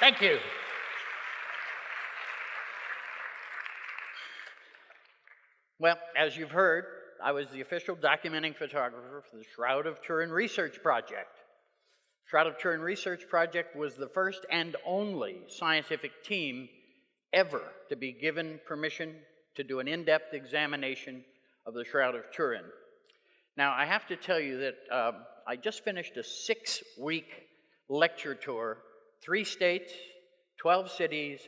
Thank you. Well, as you've heard, I was the official documenting photographer for the Shroud of Turin Research Project. Shroud of Turin Research Project was the first and only scientific team ever to be given permission to do an in-depth examination of the Shroud of Turin. Now, I have to tell you that I just finished a 6-week lecture tour, 3 states, 12 cities,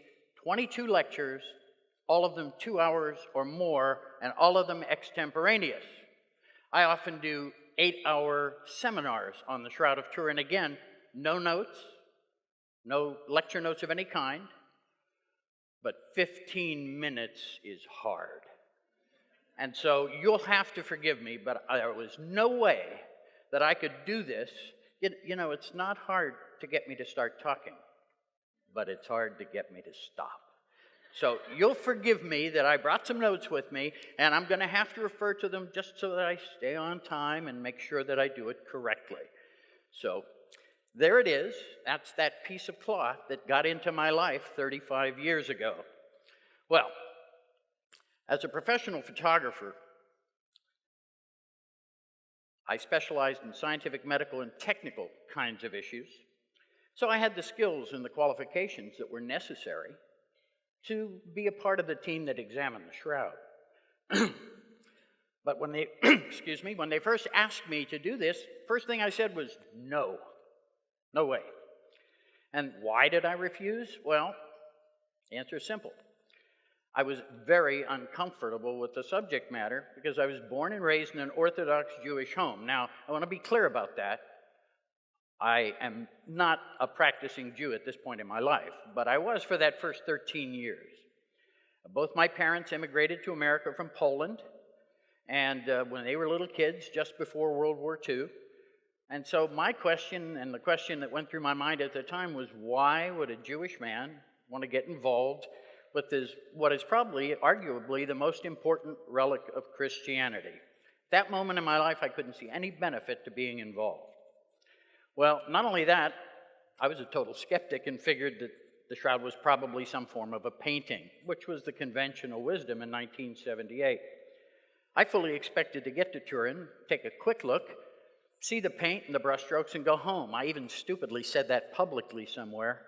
22 lectures, all of them 2 hours or more, and all of them extemporaneous. I often do 8-hour seminars on the Shroud of Turin. Again, no notes, no lecture notes of any kind, but 15 minutes is hard. And so you'll have to forgive me, but there was no way that I could do this. You know, it's not hard to get me to start talking, but it's hard to get me to stop. So you'll forgive me that I brought some notes with me, and I'm going to have to refer to them just so that I stay on time and make sure that I do it correctly. So there it is. That's that piece of cloth that got into my life 35 years ago. Well, as a professional photographer, I specialized in scientific, medical, and technical kinds of issues. So I had the skills and the qualifications that were necessary to be a part of the team that examined the shroud. But when they, excuse me, when they first asked me to do this, first thing I said was, no, no way. And why did I refuse? Well, the answer is simple. I was very uncomfortable with the subject matter because I was born and raised in an Orthodox Jewish home. Now, I want to be clear about that. I am not a practicing Jew at this point in my life, but I was for that first 13 years. Both my parents immigrated to America from Poland, and when they were little kids, just before World War II. And so my question, and the question that went through my mind at the time, was why would a Jewish man want to get involved with this, what is probably, arguably, the most important relic of Christianity? At that moment in my life, I couldn't see any benefit to being involved. Well, not only that, I was a total skeptic and figured that the shroud was probably some form of a painting, which was the conventional wisdom in 1978. I fully expected to get to Turin, take a quick look, see the paint and the brushstrokes, and go home. I even stupidly said that publicly somewhere.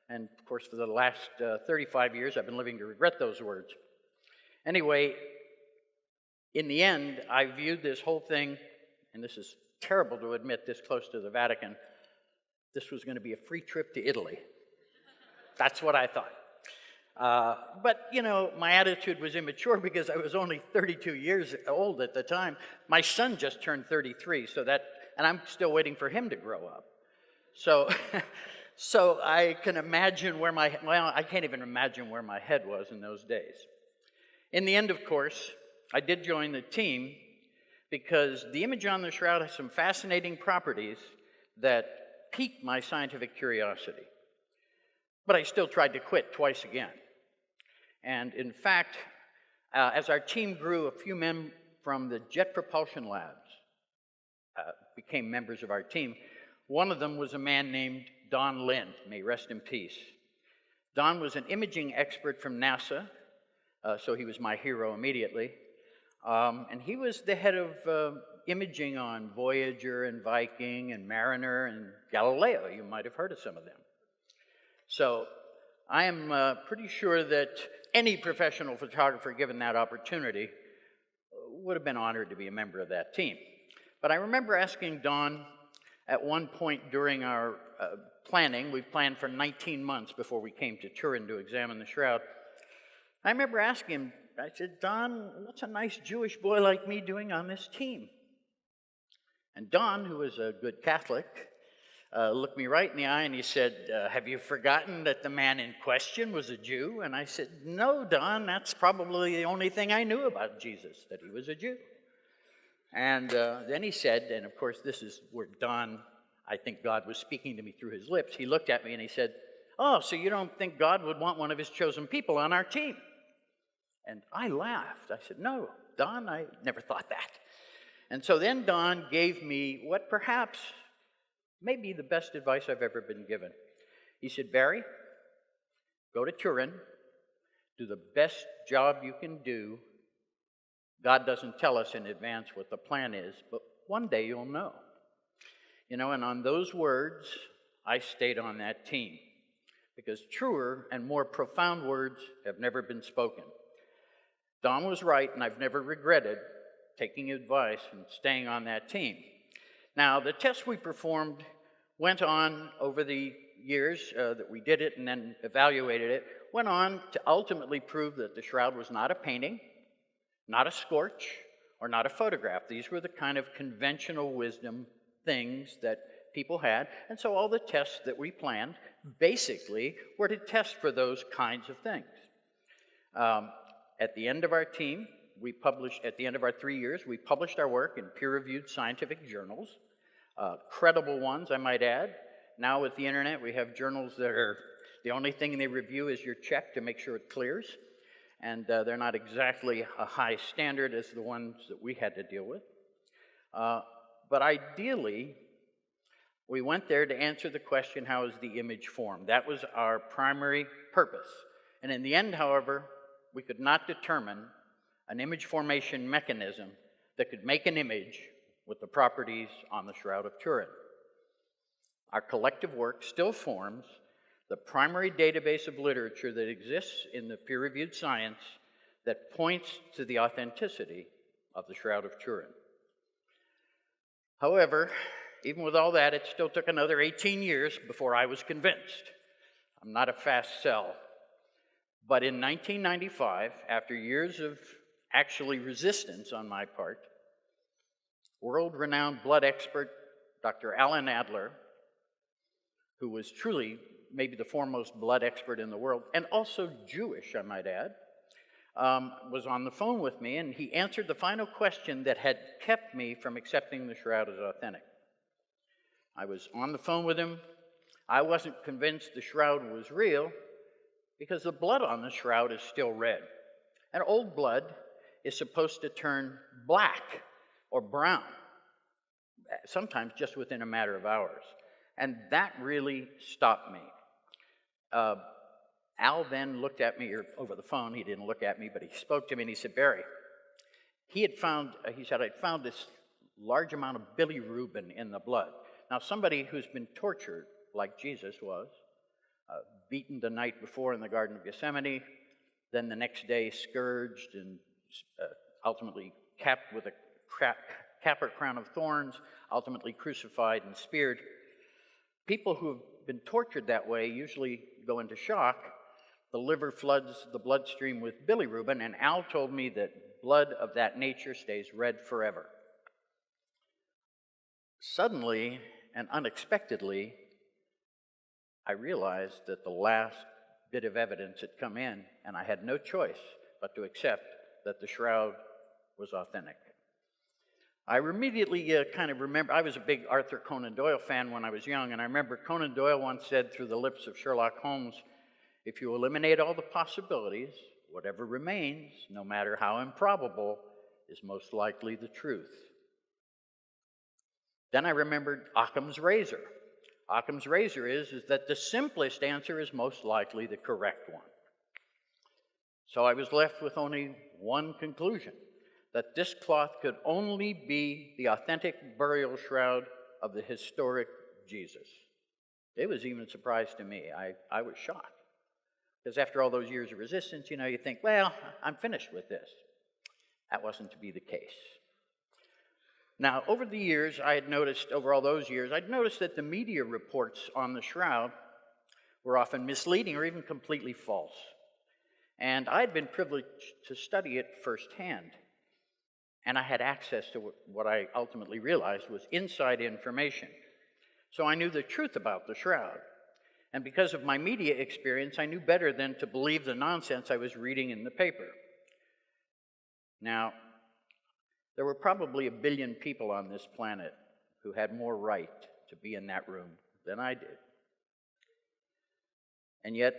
And of course, for the last 35 years, I've been living to regret those words. Anyway, in the end, I viewed this whole thing, and this is terrible to admit this close to the Vatican, this was going to be a free trip to Italy. That's what I thought. But, you know, my attitude was immature because I was only 32 years old at the time. My son just turned 33, and I'm still waiting for him to grow up. So I can imagine where I can't even imagine where my head was in those days. In the end, of course, I did join the team because the image on the shroud has some fascinating properties that piqued my scientific curiosity. But I still tried to quit twice again. And in fact, as our team grew, a few men from the Jet Propulsion Labs became members of our team. One of them was a man named Don Lind, may he rest in peace. Don was an imaging expert from NASA, so he was my hero immediately. And he was the head of imaging on Voyager and Viking and Mariner and Galileo. You might have heard of some of them. So I am pretty sure that any professional photographer given that opportunity would have been honored to be a member of that team. But I remember asking Don at one point during our planning, we planned for 19 months before we came to Turin to examine the shroud. I remember asking him, I said, Don, what's a nice Jewish boy like me doing on this team? And Don, who was a good Catholic, looked me right in the eye and he said, have you forgotten that the man in question was a Jew? And I said, no, Don, that's probably the only thing I knew about Jesus, that he was a Jew. And then he said, and of course this is where Don, I think God was speaking to me through his lips, he looked at me and he said, oh, so you don't think God would want one of his chosen people on our team? And I laughed. I said, no, Don, I never thought that. And so then Don gave me what perhaps may be the best advice I've ever been given. He said, Barrie, go to Turin, do the best job you can do. God doesn't tell us in advance what the plan is, but one day you'll know. And on those words, I stayed on that team, because truer and more profound words have never been spoken. Don was right, and I've never regretted taking advice and staying on that team. Now, the tests we performed went on over the years that we did it and then evaluated it, went on to ultimately prove that the shroud was not a painting, not a scorch, or not a photograph. These were the kind of conventional wisdom things that people had, and so all the tests that we planned basically were to test for those kinds of things. At the end of our team, at the end of our 3 years, we published our work in peer-reviewed scientific journals, credible ones, I might add. Now with the internet, we have journals that are, the only thing they review is your check to make sure it clears, and they're not exactly a high standard as the ones that we had to deal with. But ideally, we went there to answer the question, how is the image formed? That was our primary purpose. And in the end, however, we could not determine an image formation mechanism that could make an image with the properties on the Shroud of Turin. Our collective work still forms the primary database of literature that exists in the peer-reviewed science that points to the authenticity of the Shroud of Turin. However, even with all that, it still took another 18 years before I was convinced. I'm not a fast sell. But in 1995, after years of actually resistance on my part, world-renowned blood expert Dr. Alan Adler, who was truly maybe the foremost blood expert in the world, and also Jewish, I might add, was on the phone with me, and he answered the final question that had kept me from accepting the shroud as authentic. I was on the phone with him. I wasn't convinced the shroud was real because the blood on the shroud is still red. And old blood is supposed to turn black or brown, sometimes just within a matter of hours. And that really stopped me. Al then looked at me over the phone. He didn't look at me, but he spoke to me and he said, Barrie, he said, I'd found this large amount of bilirubin in the blood. Now, somebody who's been tortured, like Jesus was, beaten the night before in the Garden of Gethsemane, then the next day scourged and ultimately capped with a capper crown of thorns, ultimately crucified and speared. People who have been tortured that way usually go into shock. The liver floods the bloodstream with bilirubin, and Al told me that blood of that nature stays red forever. Suddenly and unexpectedly, I realized that the last bit of evidence had come in, and I had no choice but to accept that the shroud was authentic. I immediately kind of remember, I was a big Arthur Conan Doyle fan when I was young, and I remember Conan Doyle once said through the lips of Sherlock Holmes, if you eliminate all the possibilities, whatever remains, no matter how improbable, is most likely the truth. Then I remembered Occam's razor. Occam's razor is that the simplest answer is most likely the correct one. So I was left with only one conclusion, that this cloth could only be the authentic burial shroud of the historic Jesus. It was even a surprise to me. I was shocked. Because after all those years of resistance, you think, well, I'm finished with this. That wasn't to be the case. Now, over the years, over all those years, I'd noticed that the media reports on the shroud were often misleading or even completely false. And I'd been privileged to study it firsthand. And I had access to what I ultimately realized was inside information. So I knew the truth about the shroud. And because of my media experience, I knew better than to believe the nonsense I was reading in the paper. Now, there were probably 1 billion people on this planet who had more right to be in that room than I did. And yet,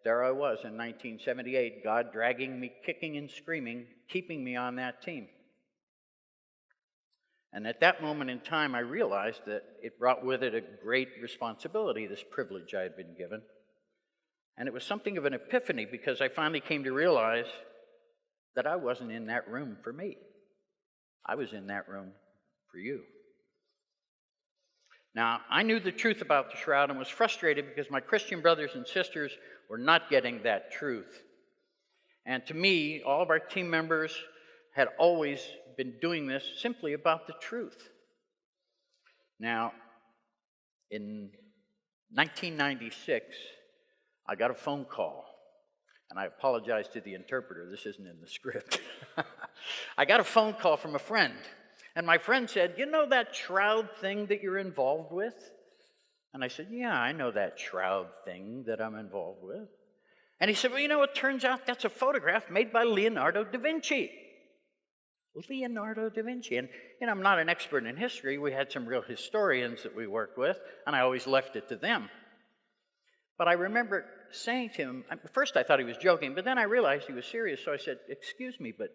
there I was in 1978, God dragging me, kicking and screaming, keeping me on that team. And at that moment in time, I realized that it brought with it a great responsibility, this privilege I had been given. And it was something of an epiphany because I finally came to realize that I wasn't in that room for me. I was in that room for you. Now, I knew the truth about the shroud and was frustrated because my Christian brothers and sisters were not getting that truth. And to me, all of our team members had always been doing this simply about the truth. Now, in 1996, I got a phone call, and I apologize to the interpreter, this isn't in the script. I got a phone call from a friend, and my friend said, "You know that shroud thing that you're involved with?" And I said, "Yeah, I know that shroud thing that I'm involved with." And he said, "Well, you know, it turns out that's a photograph made by Leonardo da Vinci." Leonardo da Vinci. And, I'm not an expert in history. We had some real historians that we worked with, and I always left it to them. But I remember saying to him, at first I thought he was joking, but then I realized he was serious, so I said, "Excuse me, but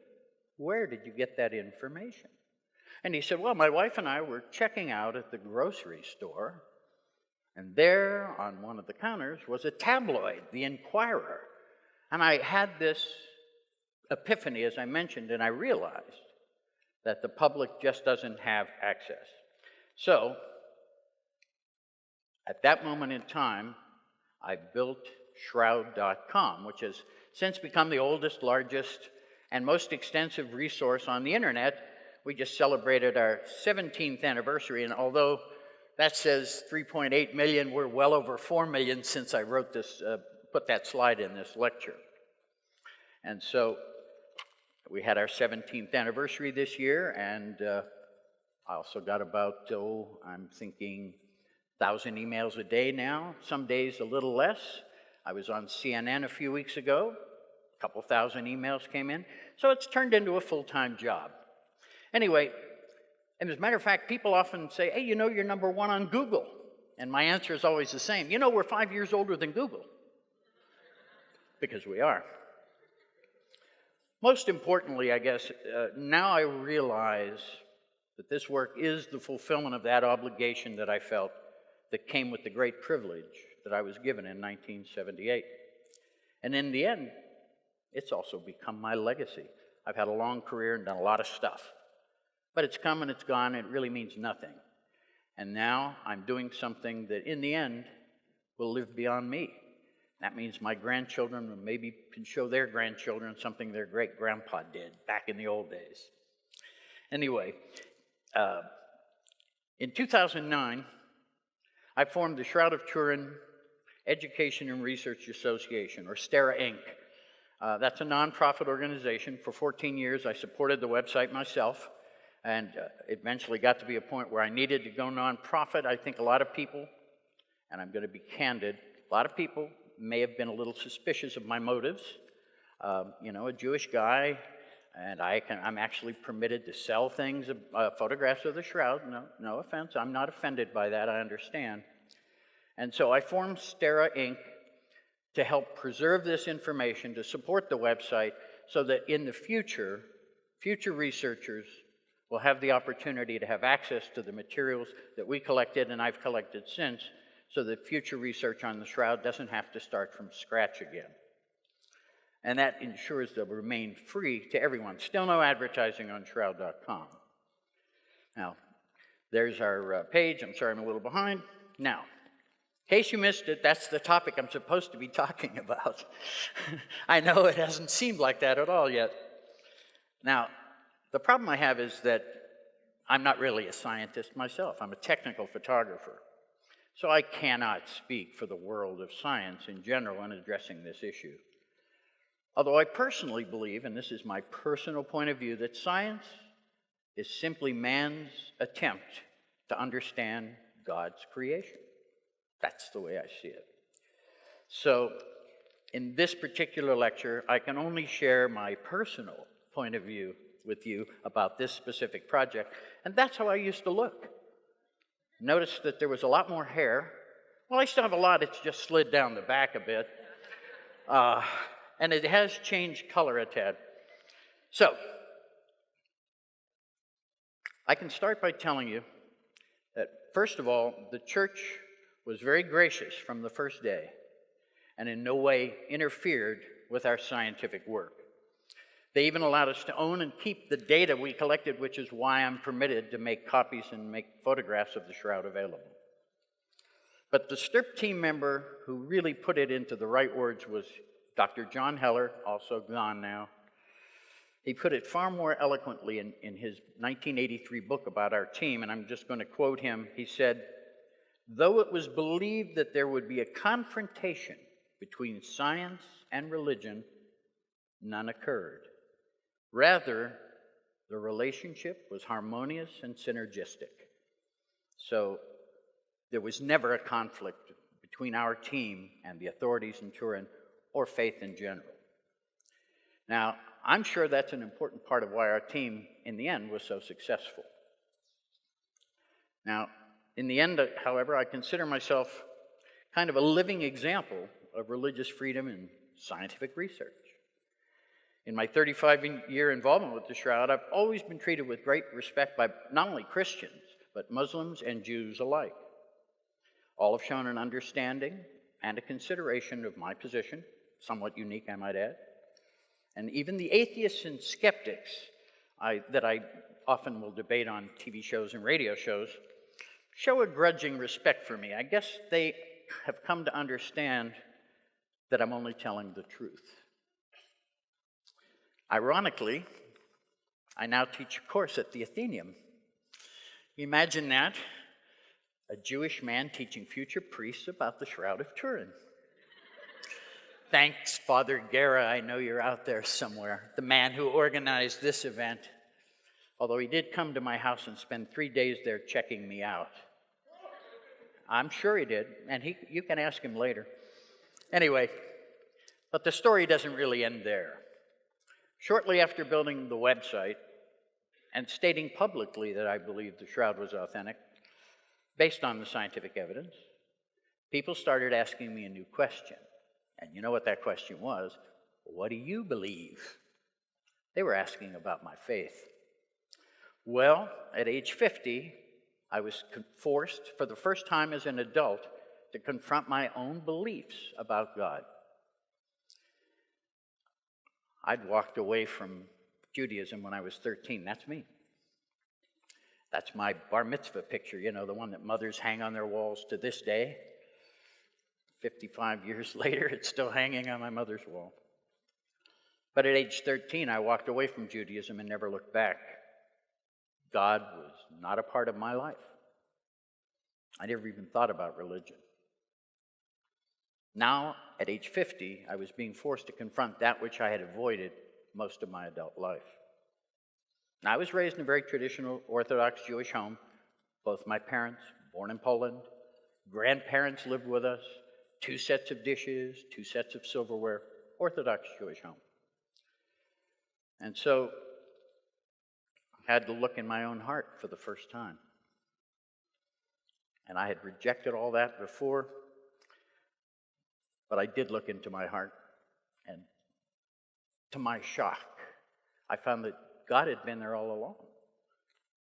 where did you get that information?" And he said, "Well, my wife and I were checking out at the grocery store, and there on one of the counters was a tabloid, the Inquirer. And I had this epiphany, as I mentioned, and I realized that the public just doesn't have access." So, at that moment in time, I built Shroud.com, which has since become the oldest, largest, and most extensive resource on the internet. We just celebrated our 17th anniversary, and although that says 3.8 million, we're well over 4 million since I wrote this, put that slide in this lecture. And so we had our 17th anniversary this year, and I also got about, I'm thinking 1,000 emails a day now, some days a little less. I was on CNN a few weeks ago, a couple thousand emails came in, so it's turned into a full-time job. Anyway, and as a matter of fact, people often say, "Hey, you're number one on Google." And my answer is always the same. We're 5 years older than Google. Because we are. Most importantly, I guess, now I realize that this work is the fulfillment of that obligation that I felt that came with the great privilege that I was given in 1978. And in the end, it's also become my legacy. I've had a long career and done a lot of stuff. But it's come and it's gone, and it really means nothing. And now I'm doing something that in the end will live beyond me. That means my grandchildren maybe can show their grandchildren something their great-grandpa did back in the old days. Anyway, in 2009, I formed the Shroud of Turin Education and Research Association, or STERA Inc. That's a nonprofit organization. For 14 years, I supported the website myself, and eventually got to be a point where I needed to go nonprofit. I think a lot of people, and I'm going to be candid, a lot of people may have been a little suspicious of my motives. A Jewish guy, and I'm actually permitted to sell things, photographs of the shroud. No offense, I'm not offended by that, I understand. And so I formed STERA Inc. to help preserve this information, to support the website, so that in the future researchers will have the opportunity to have access to the materials that we collected and I've collected since, so that future research on the shroud doesn't have to start from scratch again. And that ensures they'll remain free to everyone. Still no advertising on Shroud.com. Now, there's our page. I'm sorry I'm a little behind. Now, in case you missed it, that's the topic I'm supposed to be talking about. I know it hasn't seemed like that at all yet. Now, the problem I have is that I'm not really a scientist myself. I'm a technical photographer. So I cannot speak for the world of science in general in addressing this issue. Although I personally believe, and this is my personal point of view, that science is simply man's attempt to understand God's creation. That's the way I see it. So in this particular lecture, I can only share my personal point of view with you about this specific project, and that's how I used to look. Notice that there was a lot more hair. Well, I still have a lot, it's just slid down the back a bit. And it has changed color a tad. So, I can start by telling you that, first of all, the church was very gracious from the first day. and in no way interfered with our scientific work. They even allowed us to own and keep the data we collected, which is why I'm permitted to make copies and make photographs of the shroud available. But the STIRP team member who really put it into the right words was Dr. John Heller, also gone now. He put it far more eloquently in his 1983 book about our team, and I'm just going to quote him. He said, "Though it was believed that there would be a confrontation between science and religion, none occurred. Rather, the relationship was harmonious and synergistic." So there was never a conflict between our team and the authorities in Turin or faith in general. Now, I'm sure that's an important part of why our team, in the end, was so successful. Now, in the end, however, I consider myself kind of a living example of religious freedom and scientific research. In my 35-year involvement with the Shroud, I've always been treated with great respect by not only Christians, but Muslims and Jews alike. All have shown an understanding and a consideration of my position, somewhat unique, I might add. And even the atheists and skeptics that I often will debate on TV shows and radio shows show a grudging respect for me. I guess they have come to understand that I'm only telling the truth. Ironically, I now teach a course at the Athenaeum. Imagine that, a Jewish man teaching future priests about the Shroud of Turin. Thanks, Father Guerra, I know you're out there somewhere, the man who organized this event. Although he did come to my house and spend 3 days there checking me out. I'm sure he did, and you can ask him later. Anyway, but the story doesn't really end there. Shortly after building the website and stating publicly that I believed the Shroud was authentic, based on the scientific evidence, people started asking me a new question. And you know what that question was? What do you believe? They were asking about my faith. Well, at age 50, I was forced, for the first time as an adult, to confront my own beliefs about God. I'd walked away from Judaism when I was 13. That's me. That's my bar mitzvah picture, you know, the one that mothers hang on their walls to this day. 55 years later, it's still hanging on my mother's wall. But at age 13, I walked away from Judaism and never looked back. God was not a part of my life. I never even thought about religion. Now, at age 50, I was being forced to confront that which I had avoided most of my adult life. Now, I was raised in a very traditional Orthodox Jewish home. Both my parents, born in Poland, grandparents lived with us, 2 sets of dishes, 2 sets of silverware, Orthodox Jewish home. And so I had to look in my own heart for the first time. And I had rejected all that before, but I did look into my heart, and to my shock, I found that God had been there all along,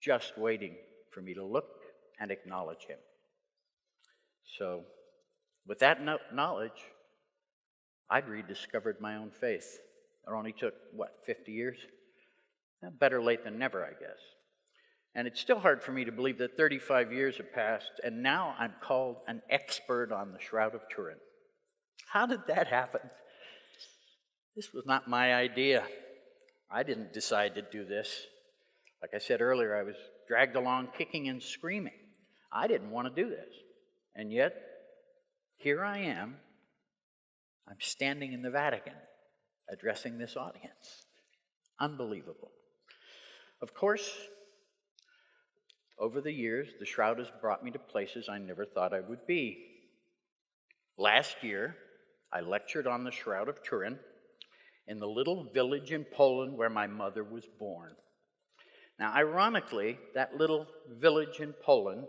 just waiting for me to look and acknowledge him. So, with that knowledge, I'd rediscovered my own faith. It only took, 50 years? Better late than never, I guess. And it's still hard for me to believe that 35 years have passed, and now I'm called an expert on the Shroud of Turin. How did that happen? This was not my idea. I didn't decide to do this. Like I said earlier, I was dragged along kicking and screaming. I didn't want to do this. And yet, here I am. I'm standing in the Vatican addressing this audience. Unbelievable. Of course, over the years, the Shroud has brought me to places I never thought I would be. Last year, I lectured on the Shroud of Turin in the little village in Poland where my mother was born. Now, ironically, that little village in Poland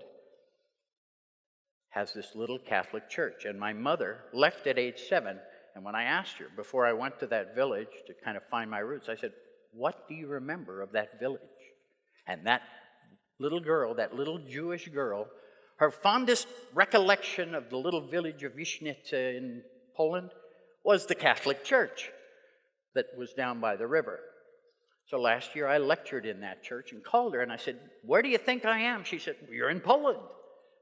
has this little Catholic church, and my mother left at age 7, and when I asked her, before I went to that village to kind of find my roots, I said, "What do you remember of that village?" And that little girl, that little Jewish girl, her fondest recollection of the little village of Wiśnice in Poland was the Catholic Church that was down by the river. So last year I lectured in that church and called her and I said, "Where do you think I am?" She said, "Well, you're in Poland."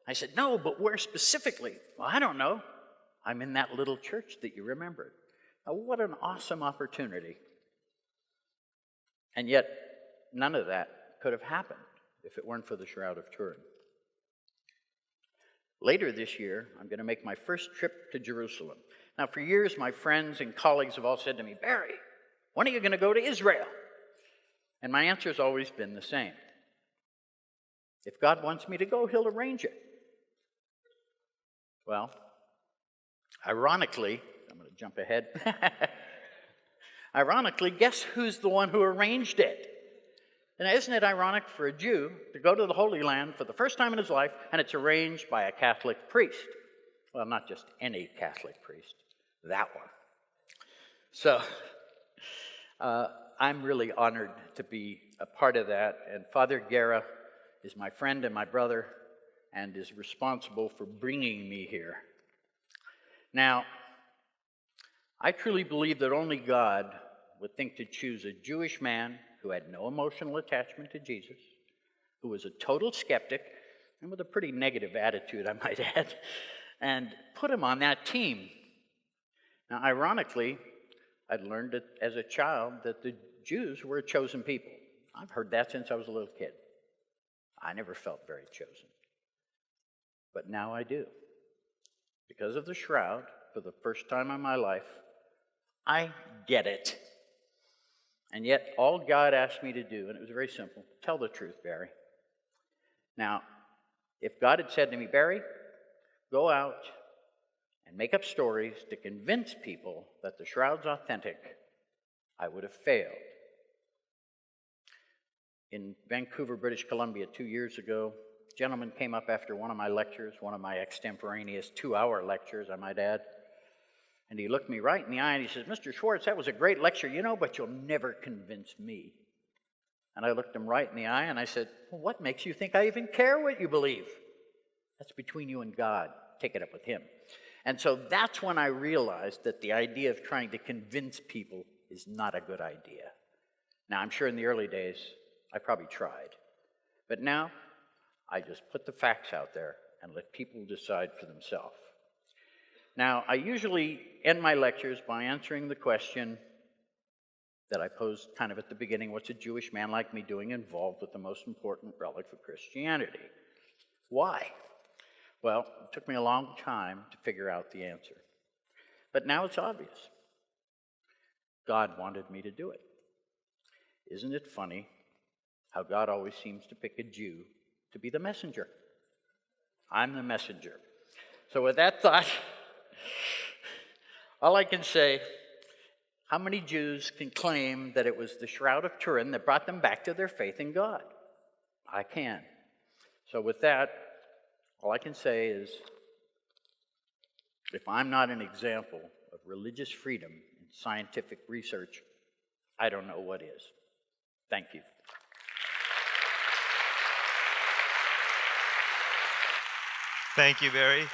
I said, "No, but where specifically?" "Well, I don't know. I'm in that little church that you remembered." Now, what an awesome opportunity. And yet, none of that could have happened if it weren't for the Shroud of Turin. Later this year, I'm going to make my first trip to Jerusalem. Now, for years, my friends and colleagues have all said to me, "Barrie, when are you going to go to Israel?" And my answer has always been the same. If God wants me to go, he'll arrange it. Well, ironically, I'm going to jump ahead. Ironically, guess who's the one who arranged it? And isn't it ironic for a Jew to go to the Holy Land for the first time in his life, and it's arranged by a Catholic priest? Well, not just any Catholic priest, that one. So, I'm really honored to be a part of that, and Father Guerra is my friend and my brother, and is responsible for bringing me here. Now, I truly believe that only God would think to choose a Jewish man who had no emotional attachment to Jesus, who was a total skeptic, and with a pretty negative attitude, I might add, and put him on that team. Now, ironically, I'd learned as a child that the Jews were a chosen people. I've heard that since I was a little kid. I never felt very chosen. But now I do. Because of the Shroud, for the first time in my life, I get it. And yet, all God asked me to do, and it was very simple, tell the truth, Barrie. Now, if God had said to me, "Barrie, go out and make up stories to convince people that the Shroud's authentic," I would have failed. In Vancouver, British Columbia, 2 years ago, a gentleman came up after one of my lectures, one of my extemporaneous 2-hour lectures, I might add, and he looked me right in the eye and he says, "Mr. Schwortz, that was a great lecture, but you'll never convince me." And I looked him right in the eye and I said, "Well, what makes you think I even care what you believe? That's between you and God. Take it up with him." And so that's when I realized that the idea of trying to convince people is not a good idea. Now, I'm sure in the early days, I probably tried. But now, I just put the facts out there and let people decide for themselves. Now, I usually end my lectures by answering the question that I posed kind of at the beginning: what's a Jewish man like me doing involved with the most important relic of Christianity? Why? Well, it took me a long time to figure out the answer. But now it's obvious. God wanted me to do it. Isn't it funny how God always seems to pick a Jew to be the messenger? I'm the messenger. So with that thought, all I can say, how many Jews can claim that it was the Shroud of Turin that brought them back to their faith in God? I can. So with that, all I can say is, if I'm not an example of religious freedom and scientific research, I don't know what is. Thank you. Thank you, Barrie.